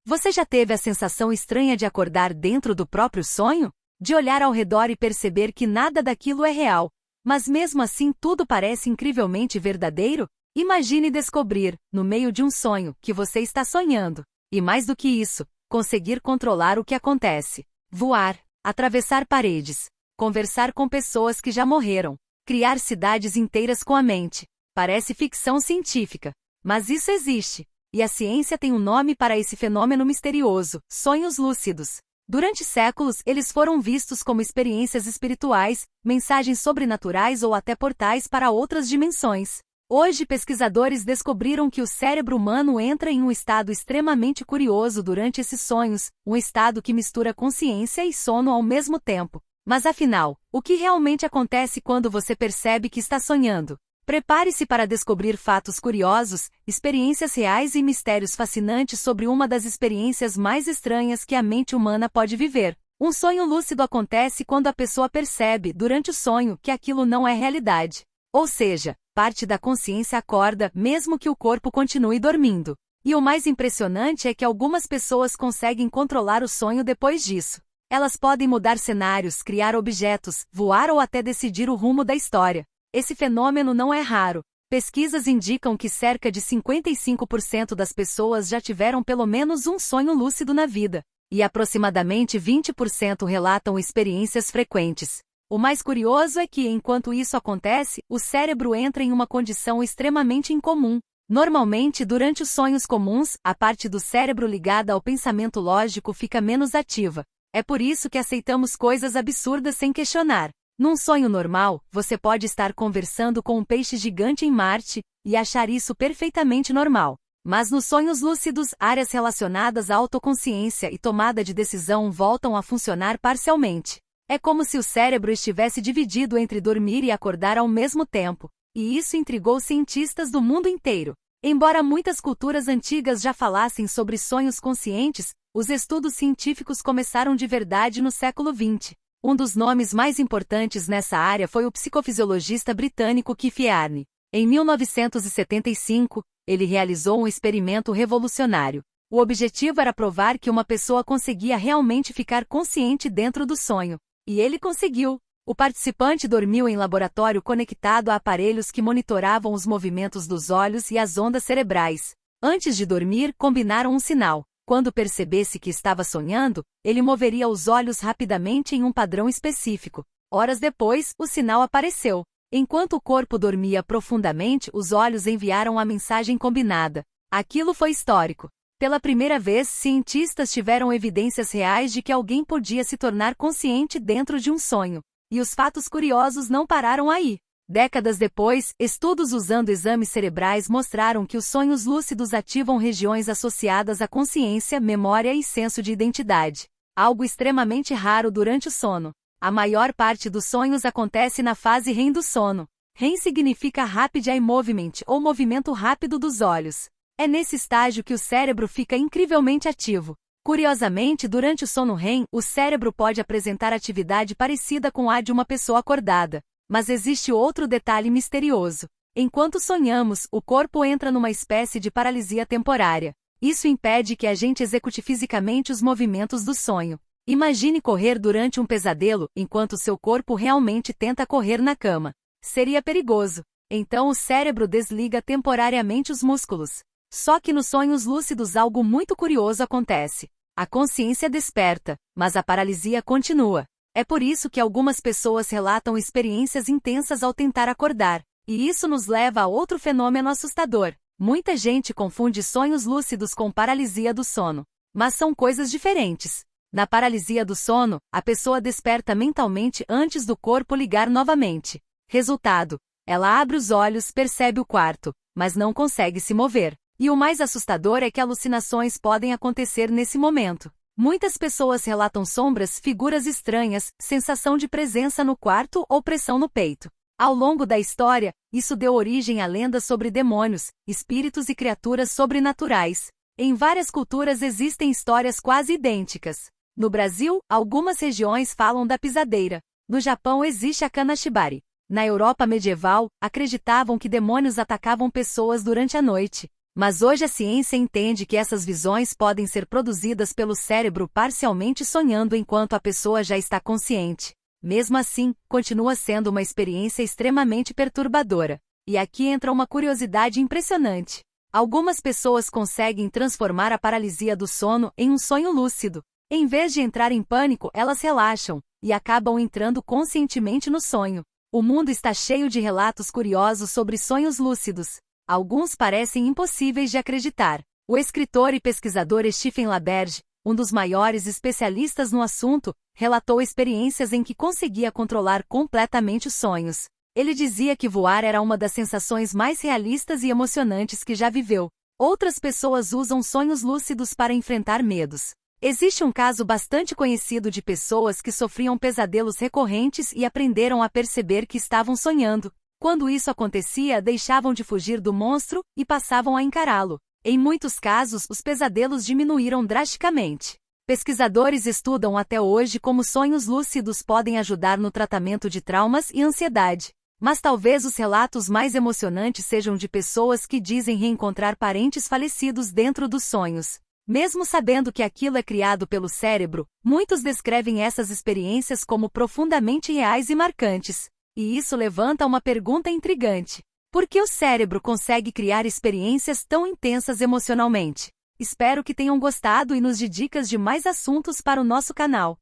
Você já teve a sensação estranha de acordar dentro do próprio sonho? De olhar ao redor e perceber que nada daquilo é real, mas mesmo assim tudo parece incrivelmente verdadeiro? Imagine descobrir, no meio de um sonho, que você está sonhando. E mais do que isso, conseguir controlar o que acontece. Voar, atravessar paredes, conversar com pessoas que já morreram, criar cidades inteiras com a mente. Parece ficção científica, mas isso existe. E a ciência tem um nome para esse fenômeno misterioso: sonhos lúcidos. Durante séculos, eles foram vistos como experiências espirituais, mensagens sobrenaturais ou até portais para outras dimensões. Hoje, pesquisadores descobriram que o cérebro humano entra em um estado extremamente curioso durante esses sonhos, um estado que mistura consciência e sono ao mesmo tempo. Mas afinal, o que realmente acontece quando você percebe que está sonhando? Prepare-se para descobrir fatos curiosos, experiências reais e mistérios fascinantes sobre uma das experiências mais estranhas que a mente humana pode viver. Um sonho lúcido acontece quando a pessoa percebe, durante o sonho, que aquilo não é realidade. Ou seja, parte da consciência acorda, mesmo que o corpo continue dormindo. E o mais impressionante é que algumas pessoas conseguem controlar o sonho depois disso. Elas podem mudar cenários, criar objetos, voar ou até decidir o rumo da história. Esse fenômeno não é raro. Pesquisas indicam que cerca de 55% das pessoas já tiveram pelo menos um sonho lúcido na vida, e aproximadamente 20% relatam experiências frequentes. O mais curioso é que, enquanto isso acontece, o cérebro entra em uma condição extremamente incomum. Normalmente, durante os sonhos comuns, a parte do cérebro ligada ao pensamento lógico fica menos ativa. É por isso que aceitamos coisas absurdas sem questionar. Num sonho normal, você pode estar conversando com um peixe gigante em Marte e achar isso perfeitamente normal. Mas nos sonhos lúcidos, áreas relacionadas à autoconsciência e tomada de decisão voltam a funcionar parcialmente. É como se o cérebro estivesse dividido entre dormir e acordar ao mesmo tempo, e isso intrigou cientistas do mundo inteiro. Embora muitas culturas antigas já falassem sobre sonhos conscientes, os estudos científicos começaram de verdade no século XX. Um dos nomes mais importantes nessa área foi o psicofisiologista britânico Keith Earne. Em 1975, ele realizou um experimento revolucionário. O objetivo era provar que uma pessoa conseguia realmente ficar consciente dentro do sonho. E ele conseguiu. O participante dormiu em laboratório conectado a aparelhos que monitoravam os movimentos dos olhos e as ondas cerebrais. Antes de dormir, combinaram um sinal. Quando percebesse que estava sonhando, ele moveria os olhos rapidamente em um padrão específico. Horas depois, o sinal apareceu. Enquanto o corpo dormia profundamente, os olhos enviaram a mensagem combinada. Aquilo foi histórico. Pela primeira vez, cientistas tiveram evidências reais de que alguém podia se tornar consciente dentro de um sonho. E os fatos curiosos não pararam aí. Décadas depois, estudos usando exames cerebrais mostraram que os sonhos lúcidos ativam regiões associadas à consciência, memória e senso de identidade. Algo extremamente raro durante o sono. A maior parte dos sonhos acontece na fase REM do sono. REM significa Rapid Eye Movement, ou movimento rápido dos olhos. É nesse estágio que o cérebro fica incrivelmente ativo. Curiosamente, durante o sono REM, o cérebro pode apresentar atividade parecida com a de uma pessoa acordada. Mas existe outro detalhe misterioso. Enquanto sonhamos, o corpo entra numa espécie de paralisia temporária. Isso impede que a gente execute fisicamente os movimentos do sonho. Imagine correr durante um pesadelo, enquanto seu corpo realmente tenta correr na cama. Seria perigoso. Então o cérebro desliga temporariamente os músculos. Só que nos sonhos lúcidos algo muito curioso acontece. A consciência desperta, mas a paralisia continua. É por isso que algumas pessoas relatam experiências intensas ao tentar acordar. E isso nos leva a outro fenômeno assustador. Muita gente confunde sonhos lúcidos com paralisia do sono. Mas são coisas diferentes. Na paralisia do sono, a pessoa desperta mentalmente antes do corpo ligar novamente. Resultado: ela abre os olhos, percebe o quarto, mas não consegue se mover. E o mais assustador é que alucinações podem acontecer nesse momento. Muitas pessoas relatam sombras, figuras estranhas, sensação de presença no quarto ou pressão no peito. Ao longo da história, isso deu origem a lendas sobre demônios, espíritos e criaturas sobrenaturais. Em várias culturas existem histórias quase idênticas. No Brasil, algumas regiões falam da pisadeira. No Japão existe a kanashibari. Na Europa medieval, acreditavam que demônios atacavam pessoas durante a noite. Mas hoje a ciência entende que essas visões podem ser produzidas pelo cérebro parcialmente sonhando enquanto a pessoa já está consciente. Mesmo assim, continua sendo uma experiência extremamente perturbadora. E aqui entra uma curiosidade impressionante. Algumas pessoas conseguem transformar a paralisia do sono em um sonho lúcido. Em vez de entrar em pânico, elas relaxam e acabam entrando conscientemente no sonho. O mundo está cheio de relatos curiosos sobre sonhos lúcidos. Alguns parecem impossíveis de acreditar. O escritor e pesquisador Stephen LaBerge, um dos maiores especialistas no assunto, relatou experiências em que conseguia controlar completamente os sonhos. Ele dizia que voar era uma das sensações mais realistas e emocionantes que já viveu. Outras pessoas usam sonhos lúcidos para enfrentar medos. Existe um caso bastante conhecido de pessoas que sofriam pesadelos recorrentes e aprenderam a perceber que estavam sonhando. Quando isso acontecia, deixavam de fugir do monstro e passavam a encará-lo. Em muitos casos, os pesadelos diminuíram drasticamente. Pesquisadores estudam até hoje como sonhos lúcidos podem ajudar no tratamento de traumas e ansiedade. Mas talvez os relatos mais emocionantes sejam de pessoas que dizem reencontrar parentes falecidos dentro dos sonhos. Mesmo sabendo que aquilo é criado pelo cérebro, muitos descrevem essas experiências como profundamente reais e marcantes. E isso levanta uma pergunta intrigante. Por que o cérebro consegue criar experiências tão intensas emocionalmente? Espero que tenham gostado e nos dê dicas de mais assuntos para o nosso canal.